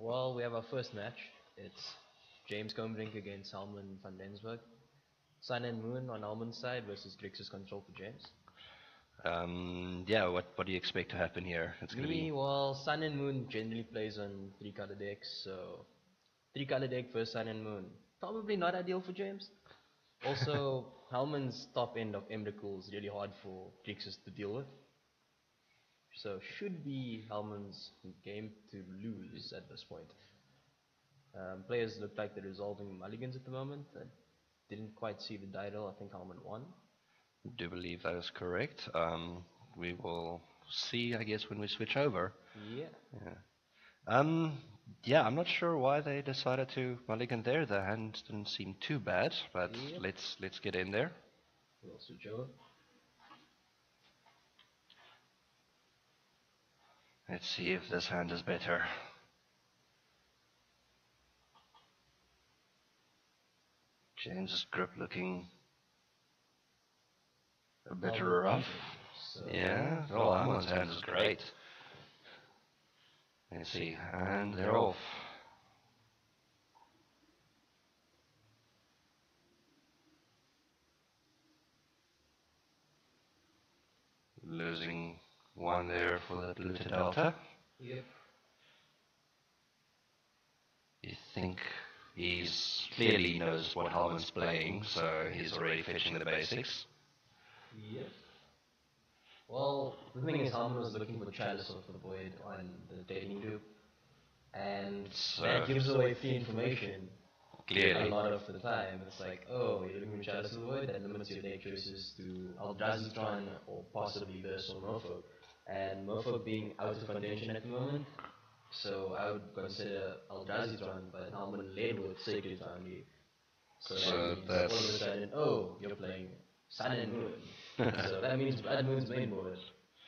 Well, we have our first match. It's James Combrink against Helman van Rensburg. Sun and Moon on Helman's side versus Grixis Control for James. Yeah, what do you expect to happen here? It's gonna be Well, Sun and Moon generally plays on 3-color decks, so 3-color deck for Sun and Moon. Probably not ideal for James. Also, Helman's top end of Emrakul is really hard for Grixis to deal with. So should be Helman's game to lose at this point. Players look like they're resolving mulligans at the moment. I didn't quite see the title. I think Helman won. do believe that is correct. We will see, I guess, when we switch over. Yeah. Yeah, I'm not sure why they decided to mulligan there. The hand didn't seem too bad, but Yep. let's get in there. We'll switch over. Let's see if this hand is better. James's grip looking a bit rough. So Yeah, well, Amon's hand is great. Let's see, and they're off. Losing one there for the blue to delta. Yep. You think he's clearly knows what Helman's playing, so he's already fetching the basics. Yep. Well, the thing is, Helman was looking for Chalice of the Void on the dating group, and that gives away free information. Clearly. A lot of the time, it's like, oh, you're looking for Chalice of the Void, that limits your deck choices to Eldrazi-Tron or possibly this or Merfolk. And Merfolk being out of contention at the moment, so I would consider Eldrazi-Tron, but Helman led with Sacred Foundry. So that means all of a sudden, oh, you're playing Sun and Moon. So that means Blood Moon's main board,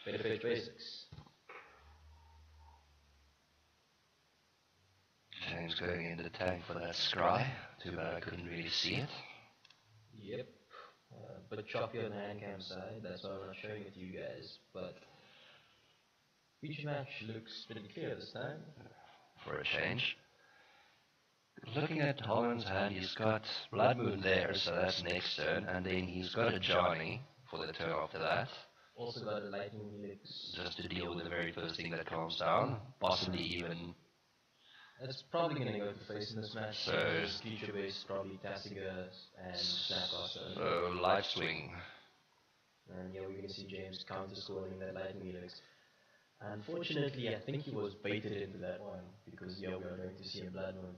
better fetch basics. James going into the tank for that scry. Too bad I couldn't really see it. Yep. But choppy on the hand cam side, that's why I'm not showing it to you guys. But feature match looks pretty clear this time. For a change. Looking at Holland's hand, he's got Blood Moon there, so that's next turn, and then he's got a Johnny for the turn after that. Also got a Lightning Helix. Just to deal with the very first thing that comes down, possibly even. It's probably going to go to face in this match. So future base, probably Tassiger and Snapcaster. So Life Swing. And yeah, we're going to see James counter scoring that Lightning Helix. Unfortunately, I think he was baited into that one because yeah, we are going to see a Blood Moon.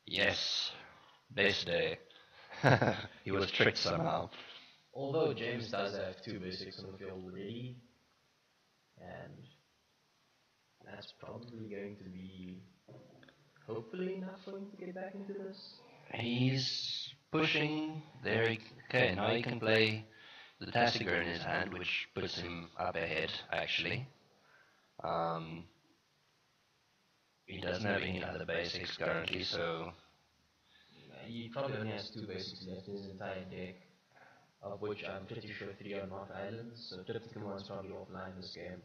Yes, base day. He was tricked somehow. Although James does have 2 basics on the field already, and that's probably going to be hopefully enough for him to get back into this. He's pushing there. Okay, now he can play the Tassiger in his hand, which puts him up ahead, actually. He doesn't have any other basics currently, so. He probably only has 2 basics left in his entire deck, of which I'm pretty sure 3 are not islands, so Triptychon's probably offline this game.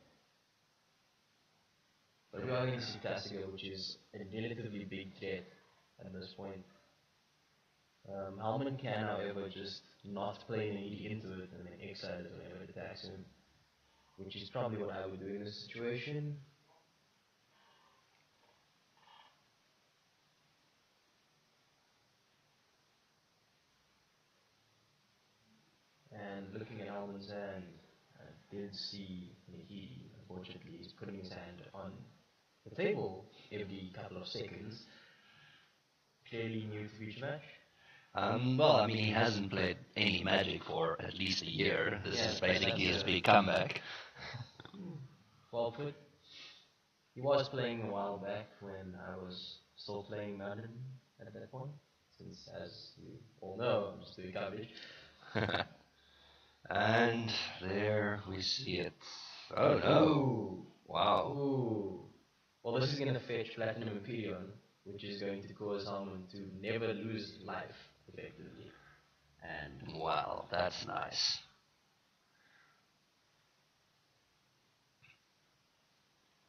But we are going to see Tassiger, which is a relatively big threat at this point. Helman can, however, just not play an ED into it and then exile it whenever it attacks him, which is probably what I would do in this situation. And looking at Helman's hand, I did see he, unfortunately, is putting his hand on the table every couple of seconds. Clearly new to each match. Well, I mean, he hasn't played any Magic for at least a year. This is basically his big comeback. Well put. He was playing a while back when I was still playing Madden at that point, since, as you all know, I'm just doing coverage. And there we see it. Oh no! Wow. Ooh. Well, this is going to fetch Platinum Imperion, which is going to cause Helman to never lose life, effectively. And wow, that's nice.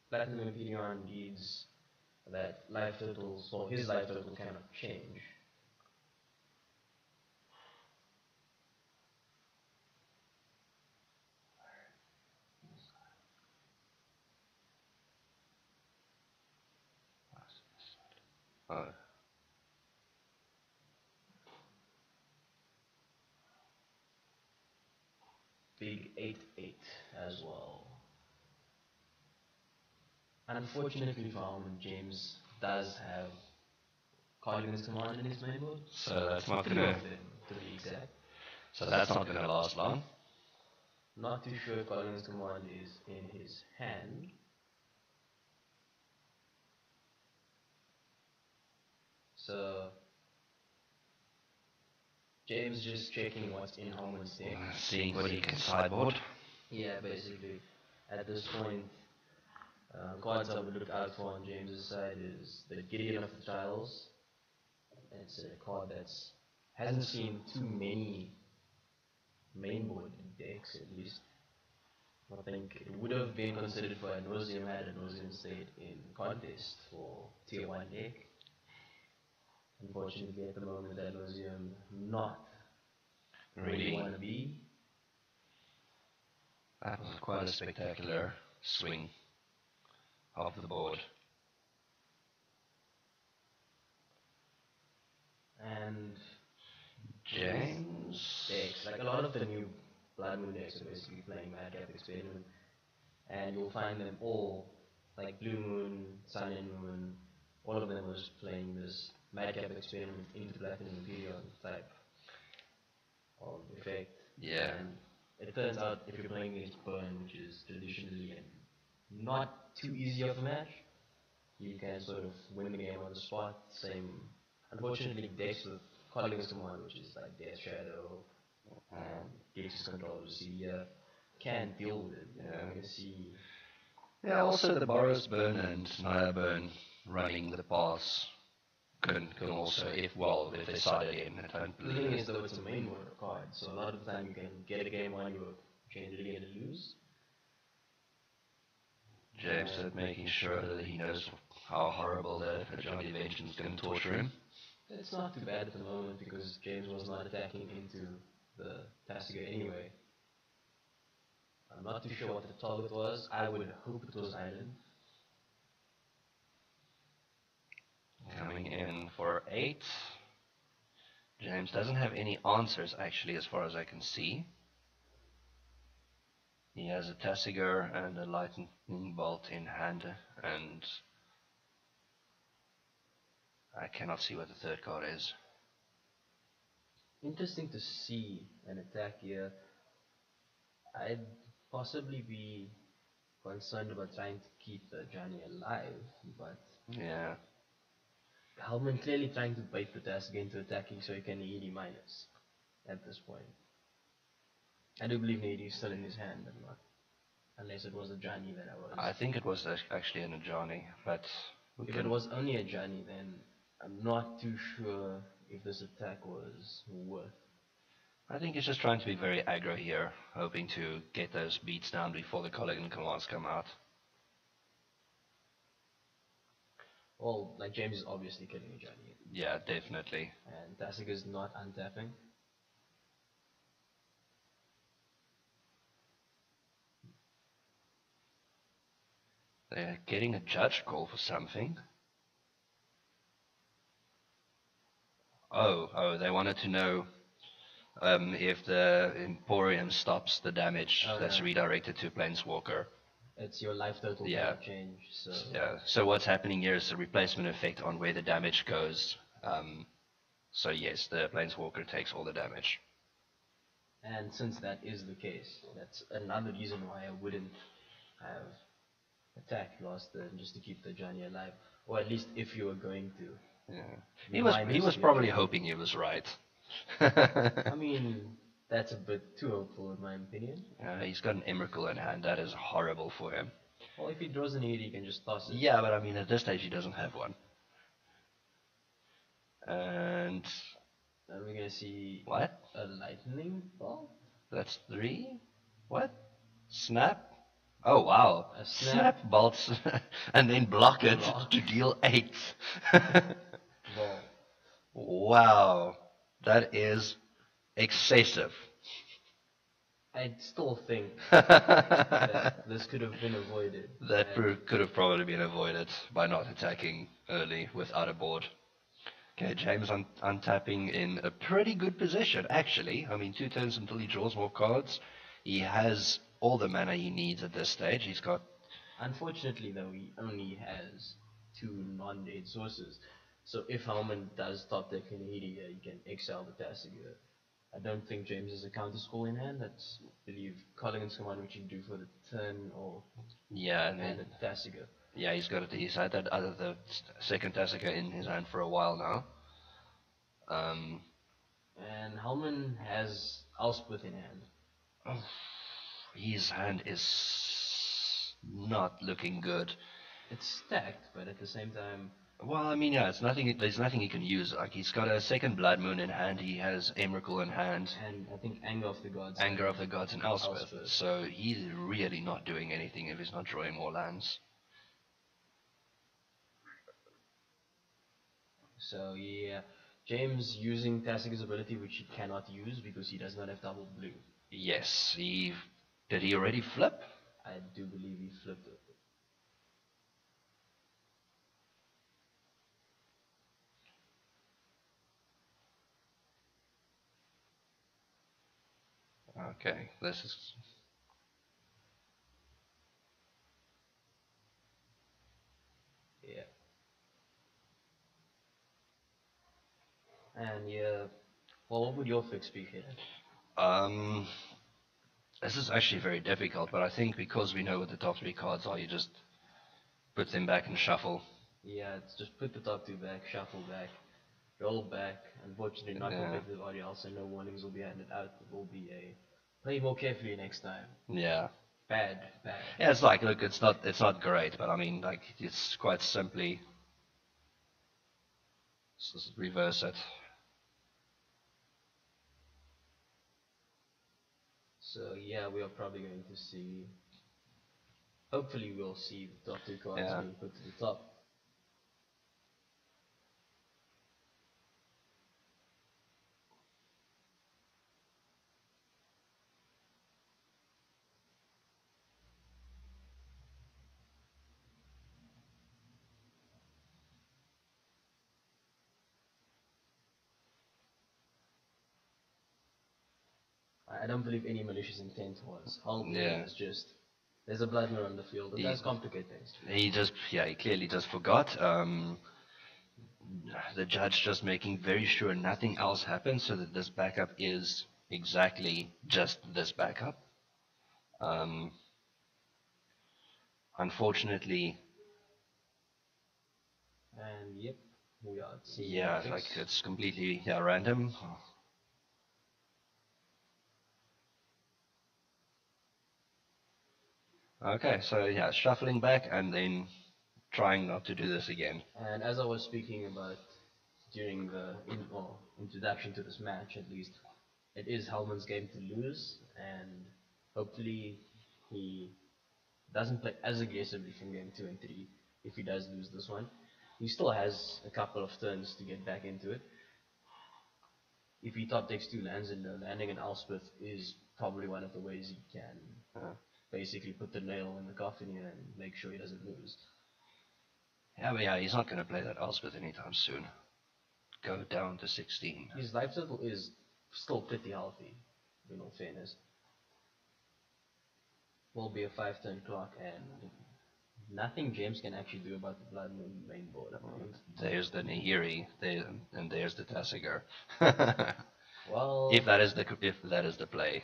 Platinum Imperion needs that life totals, well, his life total cannot change. Oh. Big 8-8 as well. Unfortunately for Helman, James does have Cardigan's Command in his main board. So that's not Three gonna. of them, to be exact. So that's not gonna last long. Not too sure if Cardigan's Command is in his hand. So James just checking what's in Helman's deck. Seeing what he can sideboard. Yeah, basically. At this point, cards I would look out for on James's side is the Gideon of the Trials. It's a card that's hasn't seen too many mainboard decks, at least. I think it would have been considered for a Nauseam had a Nauseam stayed in contest for tier 1 deck. Unfortunately, at the moment, that Nauseam not really want to be. That was quite a spectacular swing of the board. And James decks, like a lot of the new Blood Moon decks are basically playing Madcap Experiment, and you'll find them all, like Blue Moon, Sun and Moon, all of them was playing this Madcap Experiment into Platinum Imperial type of effect. Yeah. And it turns out if you're playing against Burn, which is traditionally not too easy of a match, you can sort of win the game on the spot. Same, unfortunately, decks with Colligan's Command, which is like Death Shadow and Grixis Control, can't deal with it. Yeah. You can see. Yeah, also the Boros Burn and Naya Burn running the pass can also, if they side again, I don't The thing believe. is, though, it's a main order card, so a lot of the time you can get a game on, you're generally going to lose. James is making sure that he knows how horrible the Johnny Vengeance is going to torture him. It's not too bad at the moment because James was not attacking into the Tasiga anyway. I'm not too sure what the target was. I would hope it was Island. Coming in for 8. James doesn't have any answers actually as far as I can see. He has a Tasigur and a Lightning Bolt in hand, and I cannot see what the third card is. Interesting to see an attack here. I'd possibly be concerned about trying to keep the Johnny alive, but Yeah. Helman clearly trying to bait the Tasiga into attacking so he can ED minus at this point. I do believe Nady is still in his hand, but not. Unless it was a Johnny that I was. I think it was actually an Ajani, but if it was only a Johnny, then I'm not too sure if this attack was worth. I think he's just trying to be very aggro here, hoping to get those beats down before the Colligan commands come out. Well, like James is obviously killing a Johnny. Yeah, definitely. And Tasiga is not untapping. They're getting a judge call for something. Oh, they wanted to know if the Emporium stops the damage that's redirected to Planeswalker. It's your life total cannot change. So. Yeah. So what's happening here is a replacement effect on where the damage goes. So yes, the Planeswalker takes all the damage. And since that is the case, that's another reason why I wouldn't have attacked last turn, just to keep the Johnny alive, or at least if you were going to. Yeah. He was probably hoping he was right. I mean, that's a bit too hopeful in my opinion. He's got an Emrakul in hand. That is horrible for him. Well, if he draws an 80, he can just toss it. Yeah, but I mean, at this stage, he doesn't have one. And we're going to see... What? A lightning bolt? That's 3? What? Snap? Oh wow. A snap. Bolts and then block it Block. to deal 8. Ball. Wow. That is excessive. I still think that that this could have been avoided. could have probably been avoided by not attacking early without a board. Okay, James untapping in a pretty good position, actually. I mean, 2 turns until he draws more cards. He has all the mana he needs at this stage. He's got... Unfortunately, though, he only has 2 non-dead sources. So if Helman does top deck Nahiri, he can exile the Tasigur. I don't think James has a counter scroll in hand. That's, I believe, Colligan's command, which he can do for the turn or Yeah, and a Tasigur. yeah, he's got it. He's had that the second Tasigur in his hand for a while now. And Helman has Elspeth in hand. Oh, his hand is not looking good. It's stacked, but at the same time... Well, I mean, yeah, it's nothing. There's nothing he can use. Like, he's got a second Blood Moon in hand. He has Emrakul in hand. And I think Anger of the Gods. Anger of the Gods and Elspeth. Elspeth. So he's really not doing anything if he's not drawing more lands. So yeah, James using Tassigur's ability, which he cannot use because he does not have double blue. Yes, did he already flip? I do believe he flipped it. Okay, this is... Yeah. And yeah, well, what would your fix be here? This is actually very difficult, but I think because we know what the top 3 cards are, you just put them back and shuffle. Yeah, it's just put the top 2 back, shuffle back, roll back. Unfortunately, not competitive RDL, so no warnings will be handed out. It will be a play more carefully next time. Yeah. Bad. Yeah, it's like, look, it's not great, but I mean, like, it's quite simply... Let's just reverse it. So yeah, we are probably going to see... Hopefully we'll see the top 2 cards being put to the top. I don't believe any malicious intent was. It's just, there's a Blood Moon on the field. It does complicate things. He clearly just forgot. The judge just making very sure nothing else happens, so that this backup is exactly just this backup. Unfortunately... And yep, we are seeing... Yeah, like, it's completely random. Okay, so yeah, shuffling back and then trying not to do this again. And as I was speaking about during the introduction to this match, at least, it is Helman's game to lose, and hopefully he doesn't play as aggressively from game 2 and 3 if he does lose this one. He still has a couple of turns to get back into it. If he top decks 2 lands and landing an Elspeth is probably one of the ways he can basically put the nail in the coffin here and make sure he doesn't lose. Yeah, but yeah, he's not going to play that Elspeth anytime soon. Go down to 16. His life total is still pretty healthy, in all fairness. Will be a 5-turn clock, and nothing James can actually do about the Blood Moon main board. There's the Nahiri, and there's the Tasigur. Well, if that is the play.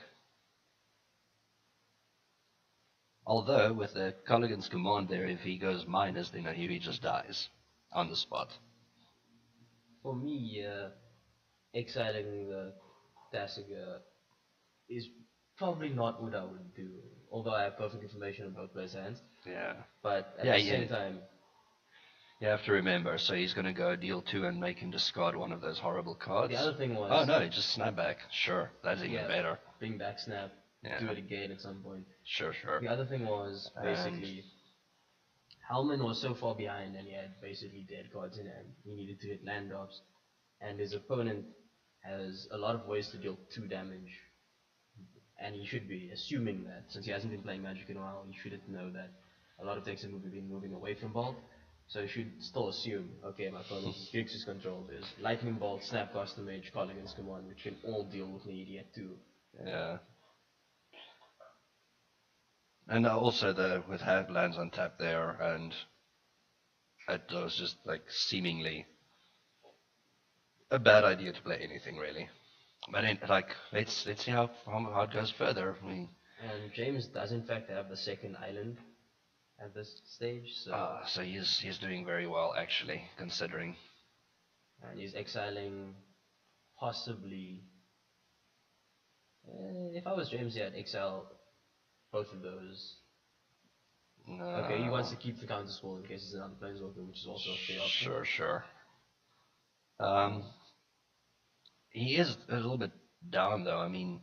Although with the Colligan's command there, if he goes minus, then Nahiri just dies on the spot. For me, exiling the Tasigur is probably not what I would do. Although I have perfect information on both players' hands. Yeah. But at the same time, you have to remember, so he's going to go deal 2 and make him discard one of those horrible cards. The other thing was... Oh no, just snap back. Sure, that's even better. Bring back snap. do it again at some point. Sure. The other thing was basically Helman was so far behind and he had basically dead cards in hand. He needed to hit land drops, and his opponent has a lot of ways to deal 2 damage. And he should be assuming that, since he hasn't been playing Magic in a while, he should know that a lot of decks have been moving away from Bolt. So he should still assume, okay, my opponent's Grixis control is Lightning Bolt, Snapcaster Mage, Carligan's Command, which can all deal with me at 2. Yeah. And also with have lands untapped there, and it was just like seemingly a bad idea to play anything really. But let's see how it goes further. And James does in fact have the second island at this stage, so he's doing very well actually, considering. And he's exiling possibly. If I was James, yeah, I'd exile both of those. No. Okay, he wants to keep the counter spell in case it's another planeswalker, which is also a fair option. Sure. He is a little bit down though. I mean,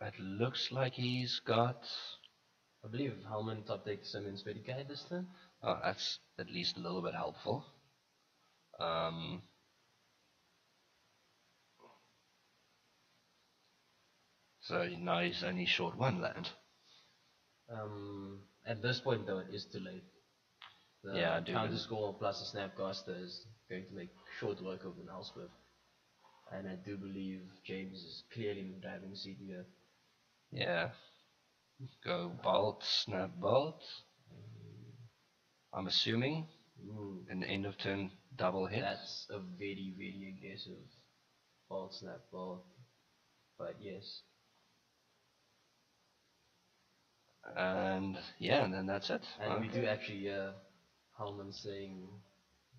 it looks like he's got. I believe Helman top deck summons Vertikai this turn. Oh, that's at least a little bit helpful. So now he's only short 1 land. At this point though, it is too late. The counter score plus a Snapcaster is going to make short work of an Elspeth. And I do believe James is clearly in the driving seat here. Yeah. Go Bolt, Snap Bolt. I'm assuming an end of turn double hit. That's a very, very aggressive Bolt, Snap Bolt. But yes. And yeah, and then that's it. And we do actually hear Helman saying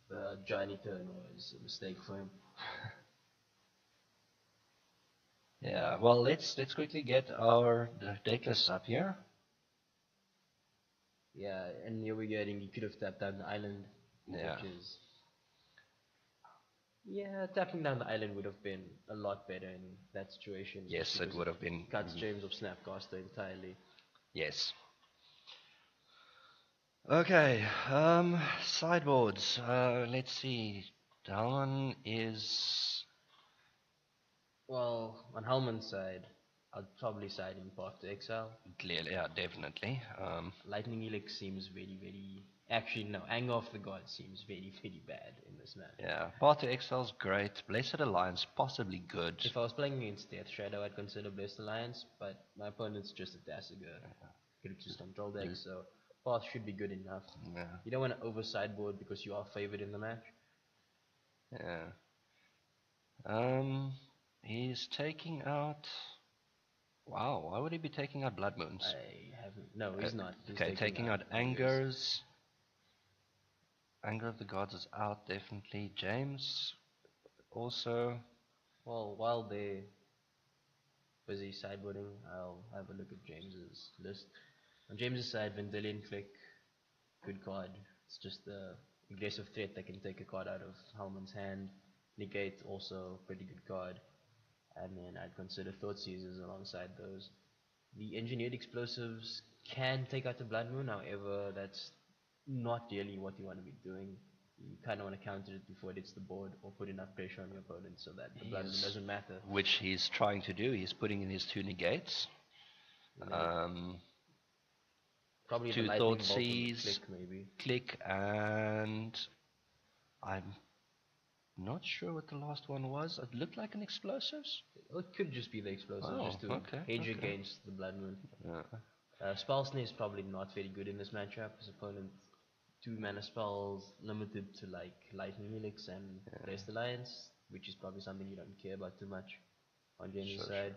the Johnny turn was a mistake for him. Yeah, well, let's quickly get our deck lists up here. Yeah, and here we're getting, he could have tapped down the island. Yeah. Which is, yeah, tapping down the island would have been a lot better in that situation. Yes, it would have been. Cuts James of Snapcaster entirely. Yes. Okay, sideboards. Let's see. Helman is. Well, on Helman's side, I'd probably side in Path to Exile. Clearly, yeah, definitely. Lightning Helix seems very, very. Actually, no, Anger of the Gods seems very, very bad in this match. Yeah, Path to Exile's great. Blessed Alliance, possibly good. If I was playing against Death Shadow, I'd consider Blessed Alliance, but my opponent's just a Dassiger. Grixis control deck, so Path should be good enough. Yeah. You don't want to over sideboard because you are favored in the match. Yeah. He's taking out. Wow, why would he be taking out Blood Moons? I haven't. No, he's not. He's okay, taking out Angers. Anger of the Gods is out, definitely. James also. Well, while they're busy sideboarding, I'll have a look at James's list. On James's side, Vendilion Click, good card. It's just the aggressive threat that can take a card out of Helman's hand. Negate, also pretty good card. And then I'd consider Thought Seizers alongside those. The Engineered Explosives can take out the Blood Moon, however, that's not really what you want to be doing. You kind of want to counter it before it hits the board or put enough pressure on your opponent so that the Blood Moon doesn't matter. Which he's trying to do. He's putting in his 2 negates. Probably 2 the Thought Seize, maybe. Click, and I'm not sure what the last one was. It looked like an Explosives. It could just be the Explosives, just to hedge against the Blood Moon. Yeah. Spell Snare is probably not very good in this matchup. His opponent 2 mana spells limited to like Lightning Helix and Blessed Alliance, which is probably something you don't care about too much on James' side.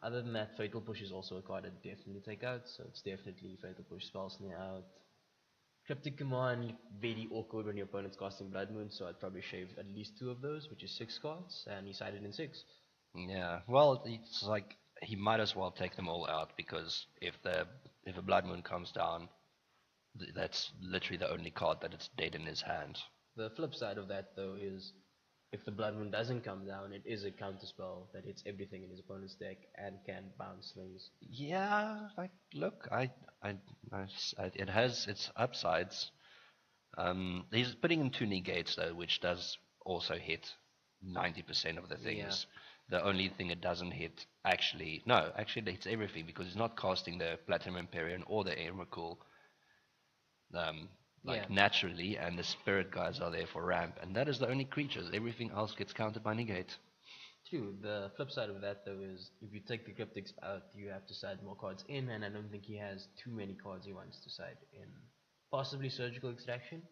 Other than that, Fatal Push is also a card I'd definitely take out, so it's definitely Fatal Push, Spell Snare out. Cryptic Command, very awkward when your opponent's casting Blood Moon, so I'd probably shave at least 2 of those, which is 6 cards, and he sided in 6. Yeah, well, it's like he might as well take them all out, because if a Blood Moon comes down, that's literally the only card that it's dead in his hand. The flip side of that though is if the Blood Moon doesn't come down, it is a counterspell that hits everything in his opponent's deck and can bounce things. Yeah, like look, it has its upsides. He's putting in 2 negates though, which does also hit 90% of the things. The only thing it doesn't hit, actually it hits everything because it's not casting the Platinum Empyrean or the Emrakul naturally, and the Spirit Guides are there for ramp, and that is the only creatures. Everything else gets countered by negate. True. The flip side of that though is if you take the Cryptics out, you have to side more cards in, and I don't think he has too many cards he wants to side in. Possibly Surgical Extraction,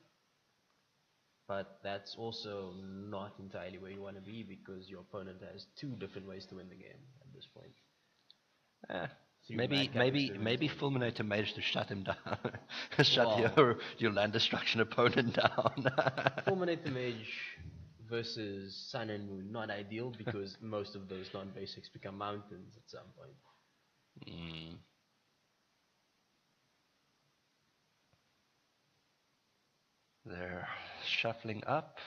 but that's also not entirely where you want to be because your opponent has 2 different ways to win the game at this point. Maybe Fulminate a Mage to shut him down. Shut your land destruction opponent down. Fulminate the Mage versus Sun and Moon, not ideal because most of those non-basics become mountains at some point. They're shuffling up.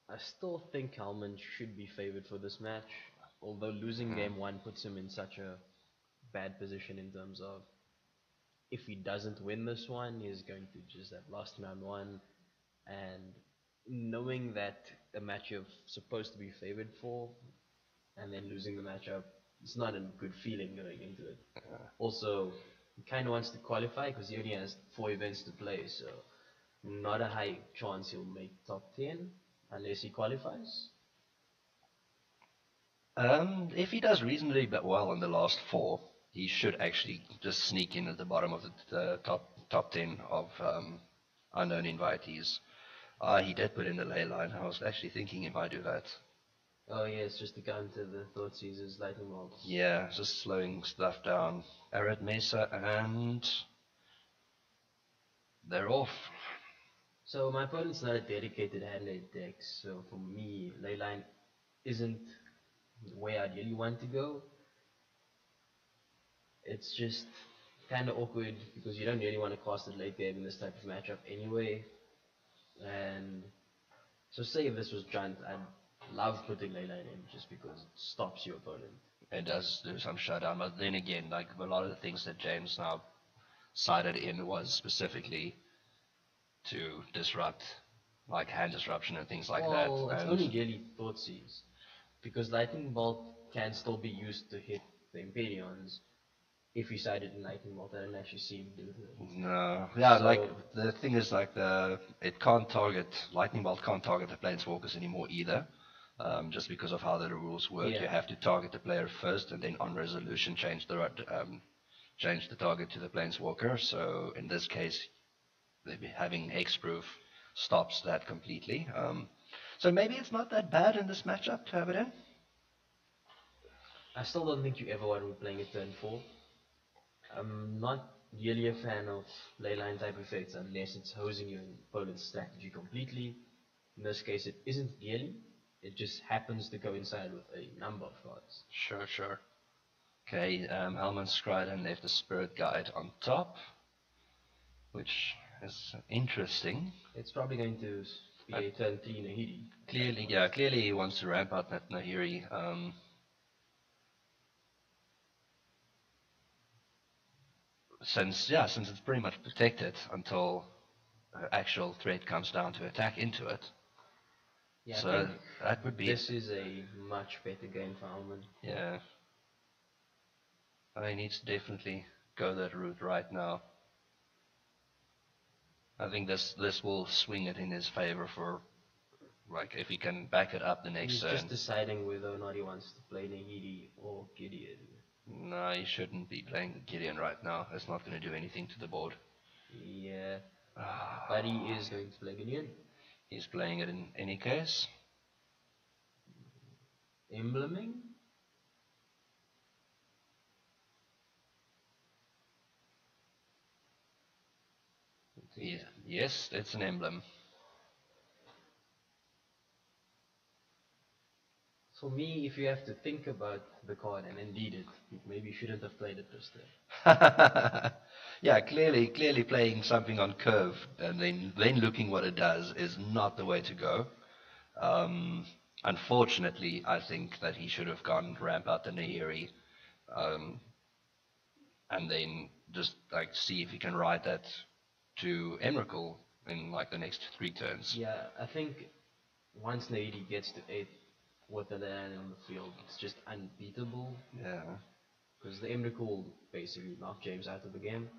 I still think Helman should be favored for this match, although losing game 1 puts him in such a bad position in terms of if he doesn't win this one, he's going to just have lost round 1, and knowing that a match you're supposed to be favored for and then losing the matchup, it's not a good feeling going into it. Also, he kind of wants to qualify because he only has 4 events to play, so not a high chance he'll make top 10 unless he qualifies. If he does reasonably well in the last 4, he should actually just sneak in at the bottom of the top 10 of unknown invitees. He did put in the ley line. I was actually thinking he might do that. Oh yeah, it's just to counter the Thoughtseizer's lightning bolt. Yeah, just slowing stuff down. Arid Mesa, and they're off. So my opponent's not a dedicated hand-laid deck, so for me, Leyline isn't the way I really want to go. It's just kind of awkward because you don't really want to cast it late game in this type of matchup anyway. And so say if this was Junt, I'd love putting Leyline in just because it stops your opponent. It does do some shutdown, but then again, like a lot of the things that James now sided in was specifically to disrupt, like hand disruption and things like that. Well, it's only really Thoughtseize, because Lightning Bolt can still be used to hit the Imperions if you sided in Lightning Bolt. I don't actually see him do that. No, yeah, so, like the thing is, like it can't target, Lightning Bolt can't target the Planeswalkers anymore either. Just because of how the rules work, you have to target the player first, and then on resolution change the target to the Planeswalker. So in this case, having hexproof stops that completely. So maybe it's not that bad in this matchup to have it in. I still don't think you ever want to be playing it turn 4. I'm not really a fan of leyline type effects unless it's hosing your opponent's strategy completely. In this case, it isn't really. It just happens to coincide with a number of cards. Sure. Okay, Helman Scriden left the Spirit Guide on top, which is interesting. It's probably going to be a turn 3 Nahiri. Clearly he wants to ramp out that Nahiri. Since it's pretty much protected until actual threat comes down to attack into it. Yeah, so that would be. This is a much better game for Helman. Yeah. He needs to definitely go that route right now. I think this will swing it in his favor for, like, if he can back it up the next turn. He's just deciding whether or not he wants to play Nahiri or Gideon. No, he shouldn't be playing Gideon right now. It's not going to do anything to the board. Yeah, but he is going to play Gideon. He's playing it in any case. Embleming? Yes, it's an emblem. For me, if you have to think about the card and indeed it, you maybe shouldn't have played it this turn. Yeah, clearly playing something on curve and then looking what it does is not the way to go. Unfortunately, I think that he should have gone ramp out the Nahiri, um, and then just like see if he can ride that to Emrakul in like the next 3 turns. Yeah, I think once Nahidi gets to 8 with the land on the field, it's just unbeatable. Yeah. Because the Emrakul basically knocked James out of the game.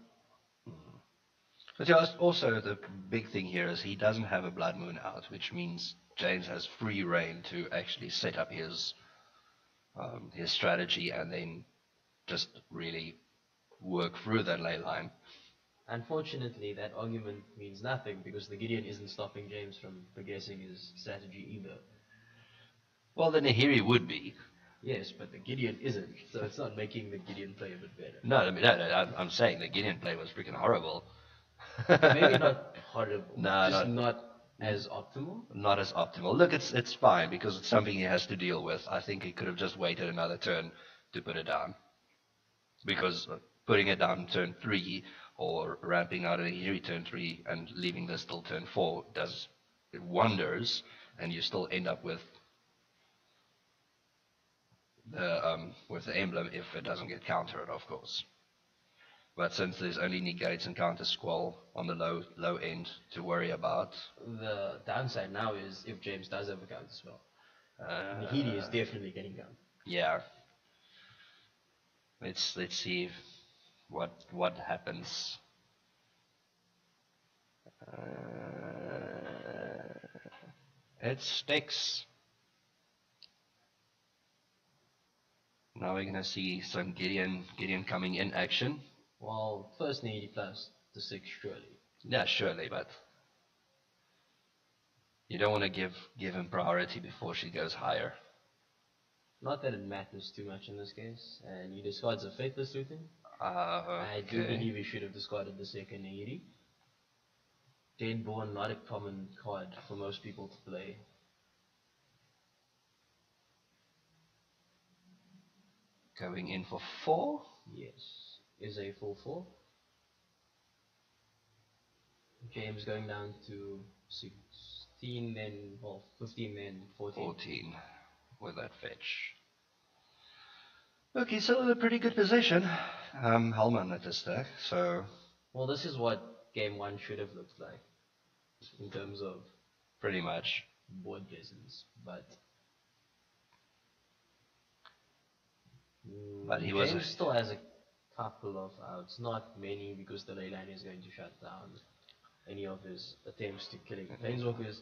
But yeah, also the big thing here is he doesn't have a Blood Moon out, which means James has free reign to actually set up his strategy and then just really work through that ley line. Unfortunately, that argument means nothing because the Gideon isn't stopping James from progressing his strategy either. Well, the Nahiri would be. Yes, but the Gideon isn't, so it's not making the Gideon play a bit better. No, I mean, no, I'm saying the Gideon play was freaking horrible. Maybe not horrible, No, just not as optimal. Not as optimal. Look, it's fine because it's something he has to deal with. I think he could have just waited another turn to put it down. Because putting it down turn 3 or ramping out a Nahiri turn 3 and leaving this till turn 4 does wonders, and you still end up with the emblem if it doesn't get countered, of course. But since there's only negates and counter squall on the low end to worry about, the downside now is if James does have a counter spell, Nahidi is definitely getting down. Yeah. Let's see what happens. It sticks. Now we're gonna see some Gideon coming in action. Well, first Nahidi plus the 6 surely. Yeah, surely, but you don't want to give him priority before she goes higher. Not that it matters too much in this case, and he discards a Faithless Looting. Okay. I do believe he should have discarded the second Nahidi. Deadborn, not a common card for most people to play. Going in for 4? Yes, is a full 4. James going down to 16, then, well, 15, then 14. 14 with that fetch. Okay, still in a pretty good position. Helman at this stack, so... Well, this is what game 1 should have looked like, in terms of pretty much board presence, but he was James still has a couple of outs, not many, because the ley line is going to shut down any of his attempts to killing planeswalkers.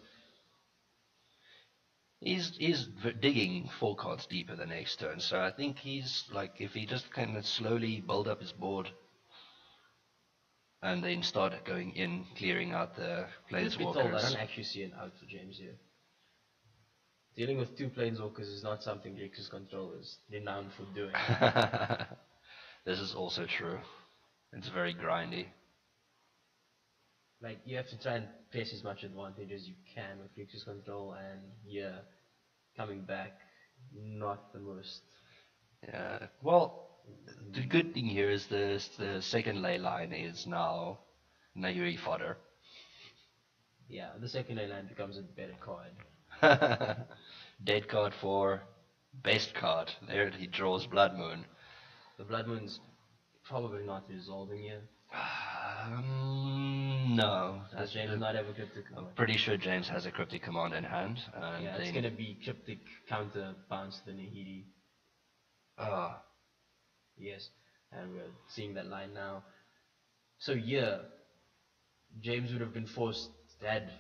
He's digging 4 cards deeper the next turn, so I think he's like, if he just kind of slowly build up his board and then start going in, clearing out the planeswalkers. I don't actually see an out for James here. Dealing with 2 planeswalkers is not something Grixis control is renowned for doing. This is also true. It's very grindy. Like, you have to try and press as much advantage as you can with Grixis control, and yeah, coming back, not the most. Yeah, well, the good thing here is the second ley line is now Nahiri fodder. Yeah, the second ley line becomes a better card. Dead card for best card. There he draws Blood Moon. The Blood Moon's probably not resolving yet. No. Does James not have a cryptic command? I'm pretty sure James has a cryptic command in hand. And yeah, it's going to be cryptic counter bounce the Nahidi. Yes, and we're seeing that line now. So yeah, James would have been forced, had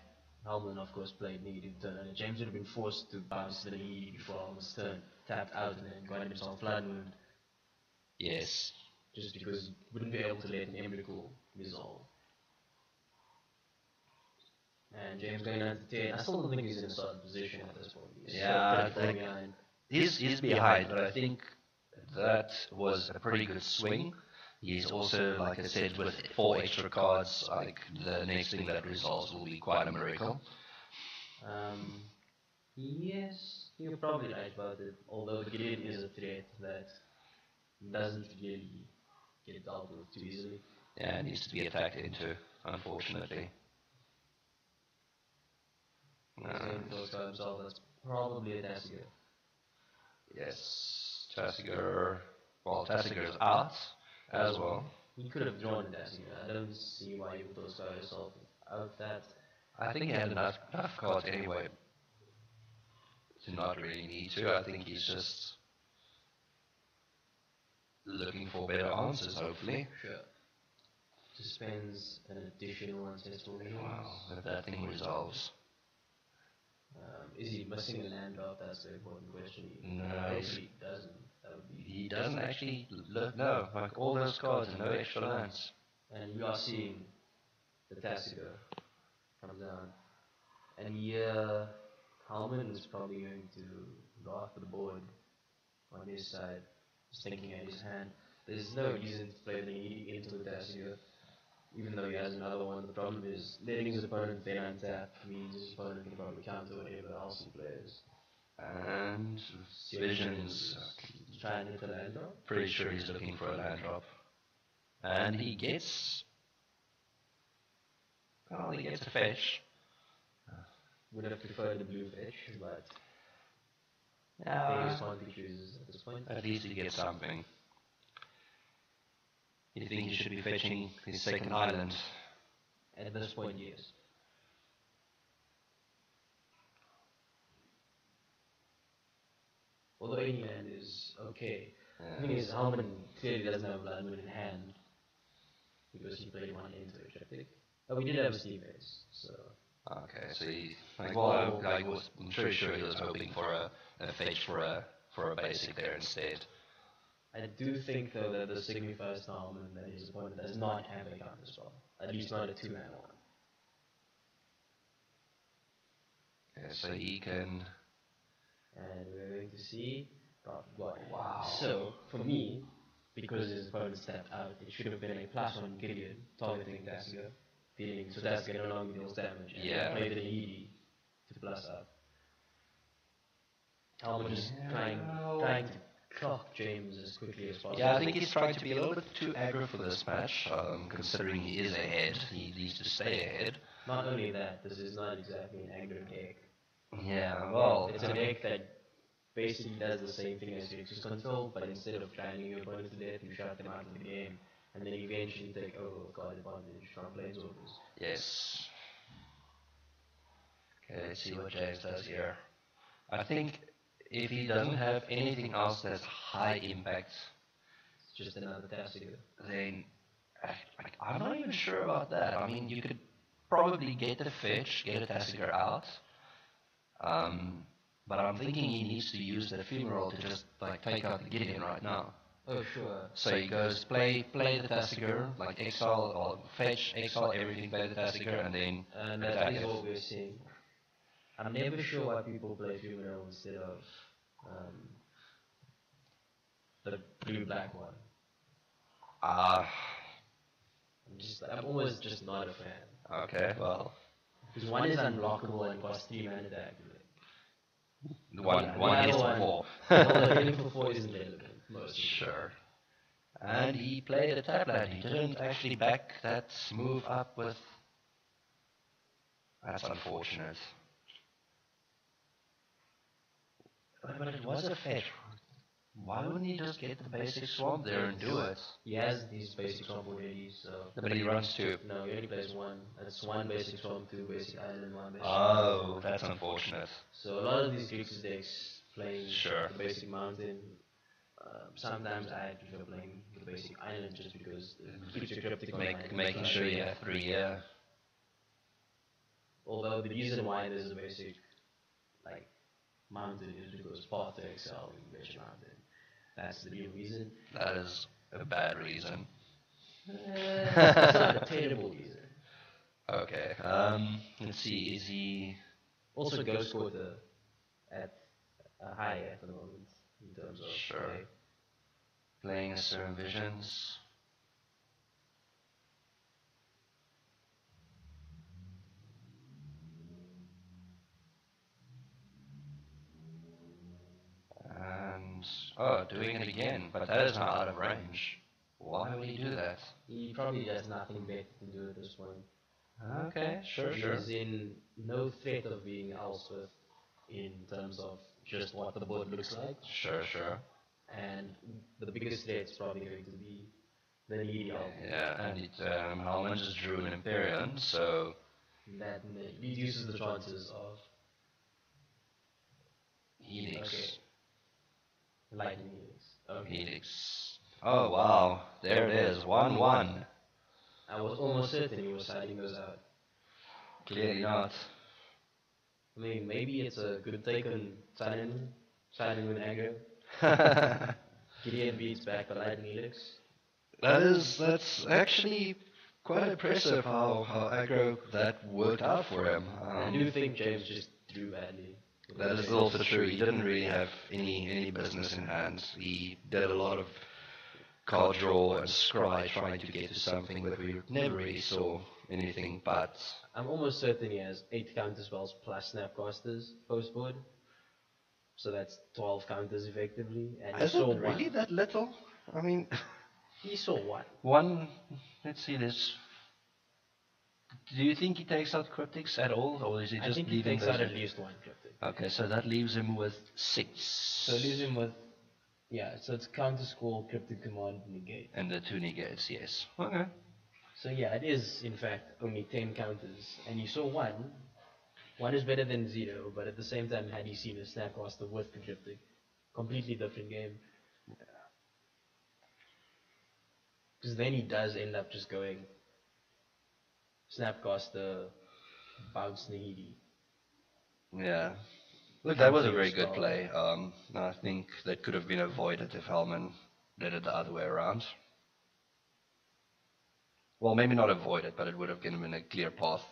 Helman of course played Nahidi turn, and James would have been forced to bounce the Nahidi before Helman's turn, tapped out and then got himself Blood Moon. Yes. Just because he wouldn't be able to let an Emrakul resolve. And James going down to 10, I still don't think he's in a solid position at this point. He's behind, but I think that was a pretty good swing. He's also, like I said, with 4 extra cards, like the next thing that resolves will be quite a miracle. Yes, You're probably right about it, although the Gideon is a threat that doesn't really get dealt with too easily. Yeah, it needs to be attacked into, unfortunately. Saying close to himself, that's probably a Tasigur. Yes, Tasigur. Well, Tasigur is out as well. He could have drawn a Tasigur. I don't see why you would close to yourself out that. I think he had enough cards anyway to not really need to. I think he's just looking for better answers, hopefully. Sure. Suspends an additional unsuccessful means. Wow, if that thing resolves. Is he missing a land drop? That's the important question. No, Actually, he doesn't. That would be. He doesn't actually look. No, like all those cards and no extra lands. And we are seeing the Tasigur come down. And here, Helman is probably going to go after the board on his side, just thinking at his hand. There's no reason to play the needy into the Tasigur, even though he has another one. The problem is letting his opponent then untap means his opponent can probably counter whatever else he plays. And Visions. Try and hit a land drop. Pretty sure he's looking for a land drop. And he gets. Well, he gets a fetch. Would have preferred the blue fetch, but Yeah, various one he chooses at this point. at least he gets something. You think he should be fetching his second island? At this point, yes. Although any land is okay. The thing is, Helman clearly doesn't have Blood Moon in hand because he played one into a triptych. But we did have a Steve Ace, so. Okay, so he, like, well, I'm pretty sure he was hoping for a fetch for a basic there instead. I do think though that this signifies to Helman that his opponent does not have a counterspell. At least not a 2-mana one. Okay, so he can. And we're going to see God. Wow. So, for me, because his opponent stepped out, it should have been a +1 Gideon targeting Tasigur, feeling so Tasigur no longer deals damage. And Yeah. play the needy to plus up. Helman just trying to clock James as quickly as possible. Yeah, I think he's trying to be a little bit too aggro for this match, considering he is ahead. He needs to stay ahead. Not only that, this is not exactly an aggro deck. Yeah, well, It's a deck that basically does the same thing as Grixis control, but instead of driving your opponent to death, you shut them out of the game, and then eventually take over card advantage from planeswalkers. yes. Okay, let's see what James does here. I think if he doesn't have anything else that's high impact, It's just another Tasigur. then I'm not even sure about that. I mean, you could probably get the fetch, get a Tasigur out. But I'm thinking he needs to use the ephemeral to just like take out the Gideon right now. Oh, sure. So he goes play the Tasigur, like exile or fetch, exile everything, play the Tasigur, and then And attack that is it. what we're seeing. I'm never sure why people play Funeral instead of the blue-black one. I'm always just not a fan. Okay, well, Because one is unblockable and costs 3 mana to activate. one hits for 4. Although hitting for 4 isn't relevant, mostly. Sure. And he played a tap land. He didn't actually back that move up with. That's unfortunate. But it was a fetch. Why wouldn't he just get the basic swamp there and do it? He has these basic swamp already, so... But he runs 2. No, he only plays 1. That's 1 basic swamp, 2 basic island, 1 basic Oh, that's unfortunate. So a lot of these Grixis decks playing Sure. the basic mountain. Sometimes I prefer playing the basic island just because it keeps your cryptic on hand. Making sure you have 3, yeah. Although the reason why there's a basic like mountain is because path to excel in Basic Mountain. That's the real reason. That is a bad reason. It's not a terrible reason. Okay, let's see, is he... Also, Ghost Quarter at a high at the moment in terms of Sure. play. Playing a certain Visions. Oh, doing it again, but that is now out of range. Why would he do that? He probably has nothing better to do at this point. Okay, sure. He's in no threat of being Ellsworth in terms of just what the board looks like. Sure. And the biggest threat's probably going to be the needy elf. Yeah, and Helman just drew an Empyrean, so That reduces the chances of Helix. okay. Lightning Helix. Okay. Helix. Oh wow, there it is, 1-1. I was almost certain he was siding those out. Clearly not. I mean, maybe it's a good take on Sun and Moon aggro. Gideon beats back the Lightning Helix. That's actually quite impressive how aggro that worked out for him. I do think James just drew badly. That is also true. He didn't really have any business in hand. He did a lot of card draw and scry trying to get to something that we never really saw anything but. I'm almost certain he has 8 counter spells plus Snapcasters post board. So that's 12 counters effectively. And Is it really that little? I mean, he saw one. One. Let's see this. Do you think he takes out cryptics at all, or is he just I think he leaving takes out at least one cryptic. Okay, so that leaves him with 6. So it leaves him with, yeah, so it's counter scroll, cryptic command, negate. And the 2 negates, yes. Okay. So yeah, it is in fact only 10 counters, and you saw one. One is better than 0, but at the same time, had he seen a Snapcaster with the cryptic, completely different game. Because then he does end up just going Snapcaster, bounce Nahidi. Yeah. Look, that was a very good play. I think that could have been avoided if Helman did it the other way around. Well, maybe not avoided, but it would have given him a clear path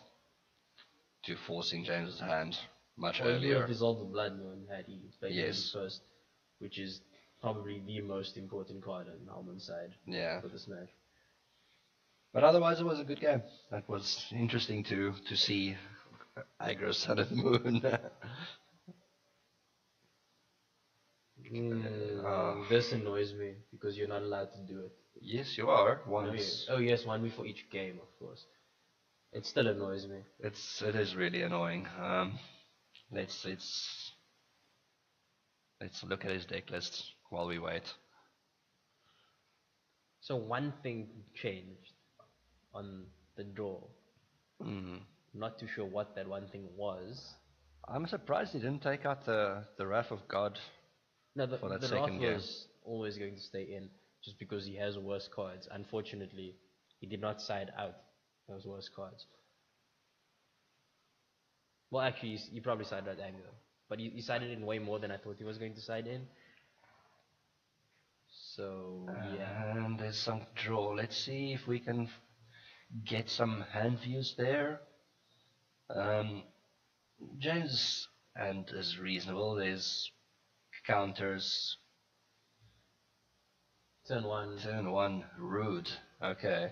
to forcing James's hand much He would earlier. have dissolved the Blood Moon had he played Yes. first, which is probably the most important card on Helman's side Yeah. for this match. But otherwise, it was a good game. That was interesting to see aggro Sun and Moon. This annoys me because you're not allowed to do it. Yes, you are. Once. Oh yes, one before each game, of course. It still annoys me. It is really annoying. Let's look at his deck list while we wait. So one thing changed on the draw. Not too sure what that one thing was. I'm surprised he didn't take out the Wrath of God. No, for that the second Wrath game. was always going to stay in, just because he has worse cards. Unfortunately, he did not side out those worse cards. Well, actually, he probably sided out anger, but he sided in way more than I thought he was going to side in. So yeah. And there's some draw. Let's see if we can get some hand views there. James' hand is reasonable. There's counters. Turn 1. Turn 1, rude. Okay.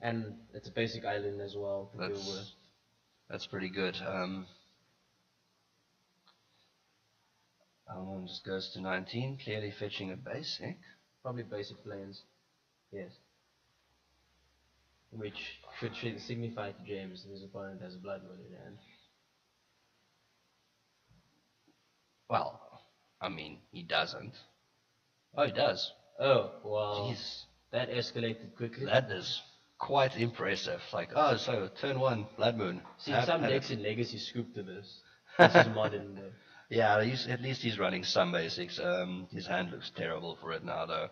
And it's a basic island as well to deal with. That's pretty good. One just goes to 19, clearly fetching a basic. Probably basic planes. Yes. Which should signify to James that his opponent has a Blood Moon in hand. Well, I mean, he doesn't. Oh, he does. Oh, well, Jeez. that escalated quickly. That is quite impressive. Like, oh, so turn 1, Blood Moon. See, some decks in Legacy scoop to this. This is modern though. Yeah, at least he's running some basics. His hand looks terrible for it now, though.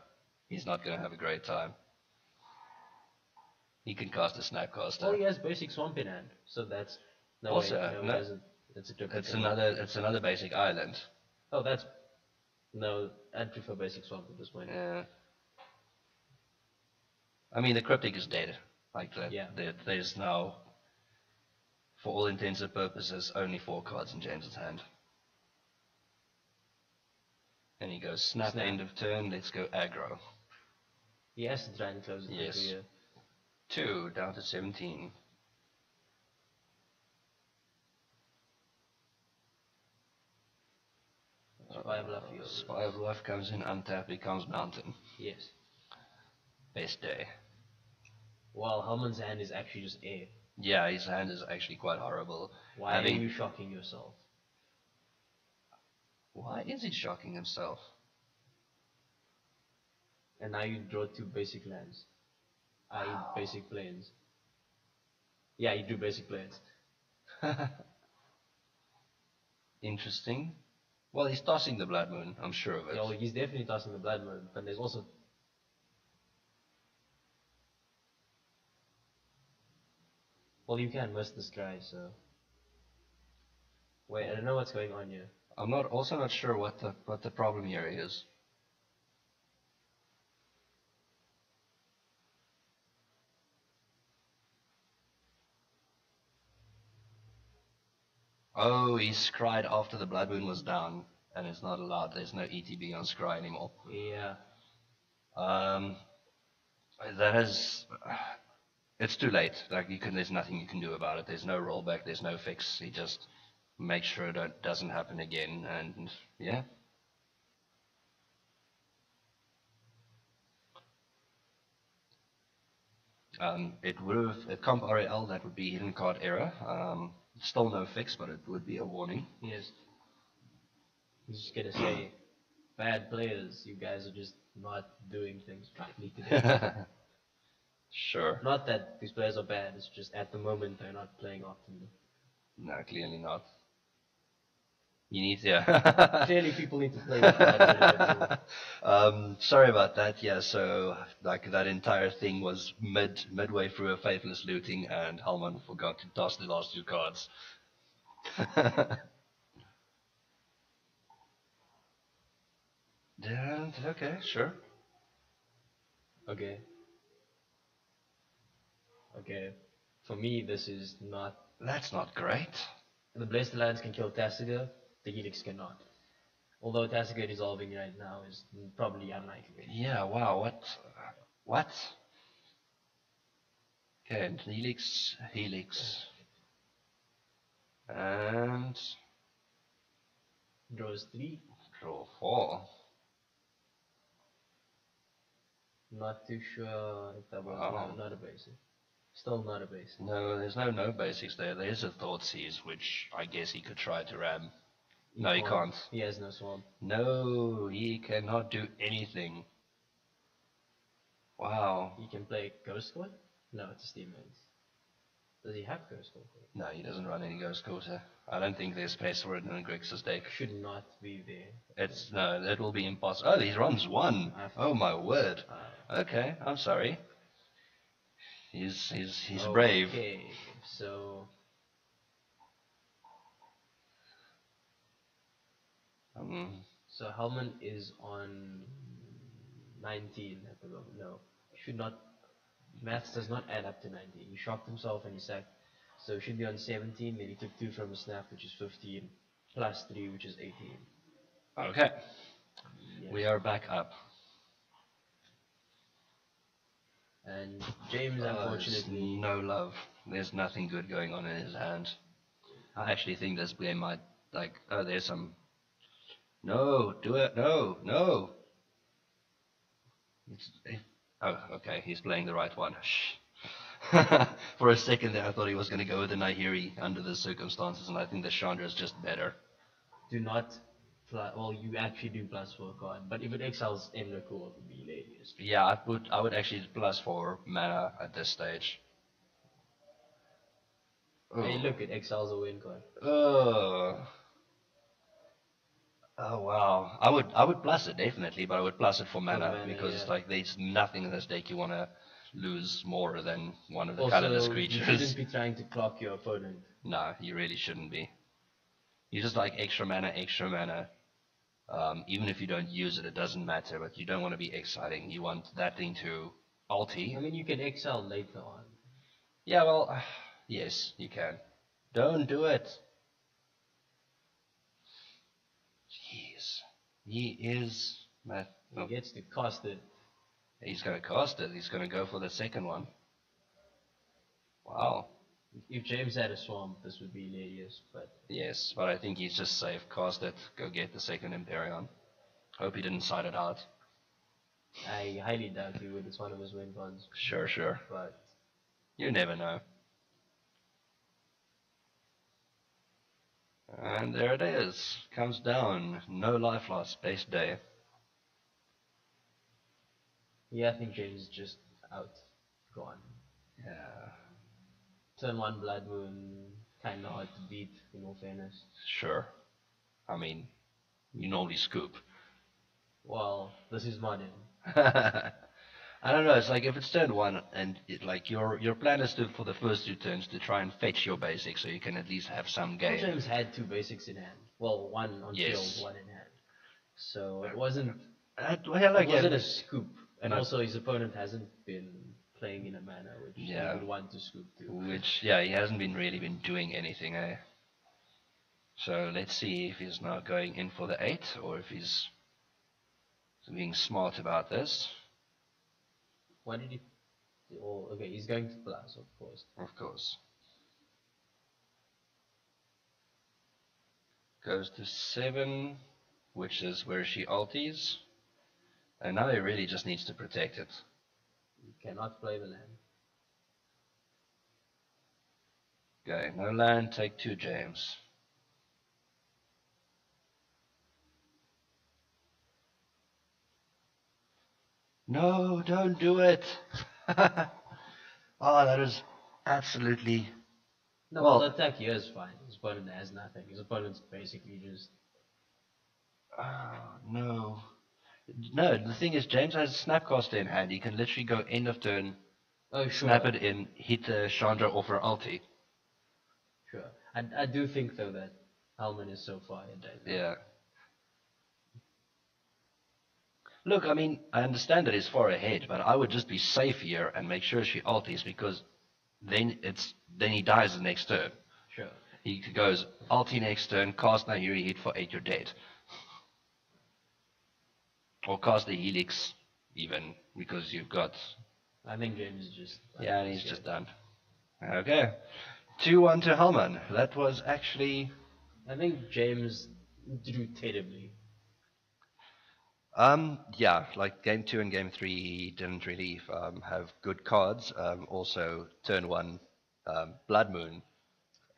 He's not going to have a great time. He can cast a Snapcaster. Oh, he has basic swamp in hand, so that's no. Also, wait, no, he no, doesn't. That's a different. it's another basic island. Oh, that's no. I'd prefer basic swamp at this point. Yeah. I mean, the cryptic is dead. Like that. Yeah. There's now, for all intents and purposes, only 4 cards in James's hand. And he goes snap. End of turn. Let's go aggro. He has to try and close it. Yes. Here. 2 down to 17. Spy Bluff Field. Spy Bluff comes in untapped, becomes Mountain. Yes. Best day. Well, Helman's hand is actually just air. Yeah, his hand is actually quite horrible. Why are you shocking yourself? Why is he shocking himself? And now you draw 2 basic lands. Basic planes. Yeah, you do basic planes. Interesting. Well, he's tossing the Blood Moon, I'm sure of it. Yeah, well, he's definitely tossing the Blood Moon, but there's also... Well, you can miss this guy, so... Wait, I don't know what's going on here. I'm also not sure what the problem here is. Oh, he scryed after the Blood Moon was down, and it's not allowed. There's no ETB on scry anymore. Yeah. That is... It's too late. Like, there's nothing you can do about it. There's no rollback, there's no fix. He just makes sure it doesn't happen again, and yeah. It would have, at Comp RAL, that would be hidden card error. Still no fix, but it would be a warning. Yes. He's just gonna say, bad players, you guys are just not doing things properly today. Sure. Not that these players are bad, it's just at the moment they're not playing optimally. No, clearly not. You need to... Clearly people need to play with that. Sorry about that, yeah, so like that entire thing was midway through a faithless looting, and Helman forgot to toss the last 2 cards. And, okay, sure. Okay. Okay. For me, this is not... That's not great. The Blessed Lands can kill Tasiga, the Helix cannot. Although Tasiga dissolving right now is probably unlikely. Yeah, wow, what? Okay, and Helix. And... Draws 3. Draw 4. Not too sure if that was... No, not a basic. Still not a basic. No, there's no basics there. There's a Thoughtseize, which I guess he could try to ram. No, he can't. He has no swamp. No, he cannot do anything. Wow. He can play Ghost Squad? No, it's a Steam Maze. Does he have Ghost Squad? No, he doesn't run any Ghost Quarter. I don't think there's space for it in a Grixis deck. Should not be there. No, it will be impossible. Oh, he runs 1. Oh my word. Okay, I'm sorry. He's brave. Okay, so... So Helman is on 19 at the moment. No, should not. Maths does not add up to 19. He shocked himself and he sacked. So he should be on 17. Then he took 2 from a snap, which is 15, plus 3, which is 18. Okay. Yes. We are back up. And James, unfortunately, no love. There's nothing good going on in his hand. I actually think this game might, like, oh, there's some... No, do it, no. Oh, okay, he's playing the right one. Shh. For a second there, I thought he was going to go with the Nahiri under the circumstances, and I think the Chandra is just better. Do not... Well, you actually do plus 4 card, but if it exiles Emrakul, it would be hilarious. Yeah, I would actually plus 4 mana at this stage. Hey, look, it exiles a win card. Oh wow, I would plus it definitely, but I would plus it for mana because like there's nothing in this deck you want to lose more than one of the colorless creatures. You shouldn't be trying to clock your opponent. No, you really shouldn't be. You just like extra mana. Even if you don't use it, it doesn't matter. But you don't want to be exiling. You want that thing to ulti. I mean, you can exile later on. Yeah, well, yes, you can. Don't do it. Jeez, he is. He gets to cast it. He's going to cast it. He's going to go for the second one. Wow. If James had a swamp, this would be hilarious, but Yes, but I think he's just safe. Cast it. Go get the second Imperion. Hope he didn't side it out. I highly doubt he would. It's one of his win cons. Sure, sure. But You never know. And there it is. Comes down. No life loss. Base day. yeah, I think James is just out. Gone. Yeah. Turn 1 Blood Moon, kinda hard to beat, in all fairness. Sure. I mean, you normally scoop. Well, this is modern. I don't know. It's like if it's turn 1 and like your plan is to for the first 2 turns to try and fetch your basics so you can at least have some Well, game. James had 2 basics in hand. Well, 1 on Yes. field, 1 in hand. So it wasn't Like, it wasn't a scoop. And No. also his opponent hasn't been playing in a manner which Yeah. he would want to scoop to. which yeah, he hasn't been really been doing anything, eh? So let's see if he's now going in for the 8 or if he's being smart about this. Why did he? Oh, okay, he's going to plus, of course. Of course. Goes to 7, which is where she ulties. And now he really just needs to protect it. You cannot play the land. Okay, no land, take 2, James. No, don't do it. Oh, that is absolutely. No, Well- the attack here is fine. His opponent has nothing. His opponent's basically just. Oh, no. No, the thing is, James has Snapcaster in hand. He can literally go end of turn, Oh, sure. snap it in, hit Chandra off her ulti. Sure. I do think, though, that Helman is so far ahead. Yeah. Look, I mean, I understand that he's far ahead, but I would just be safe here and make sure she ultis because then he dies the next turn. Sure. He goes ulti next turn, cast Nahiri, hit for 8, you're dead. Or cast the Helix even because you've got I think James is just. yeah, and he's just done. Okay. 2-1 to Helman. That was actually I think James drew terribly. yeah, like game 2 and game 3 didn't really have good cards. Also, turn 1 Blood Moon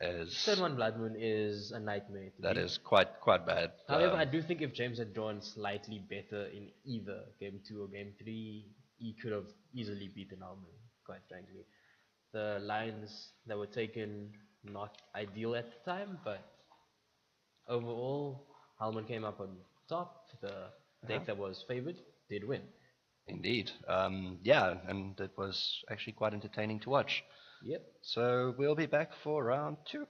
is Turn 1 Blood Moon is a nightmare. To that beat. is quite bad. However, I do think if James had drawn slightly better in either game 2 or game 3, he could have easily beaten Helman, quite frankly. The lines that were taken, not ideal at the time, but overall, Helman came up on top. The deck that was favored did win. Indeed. Yeah, and it was actually quite entertaining to watch. Yep. So we'll be back for round 2.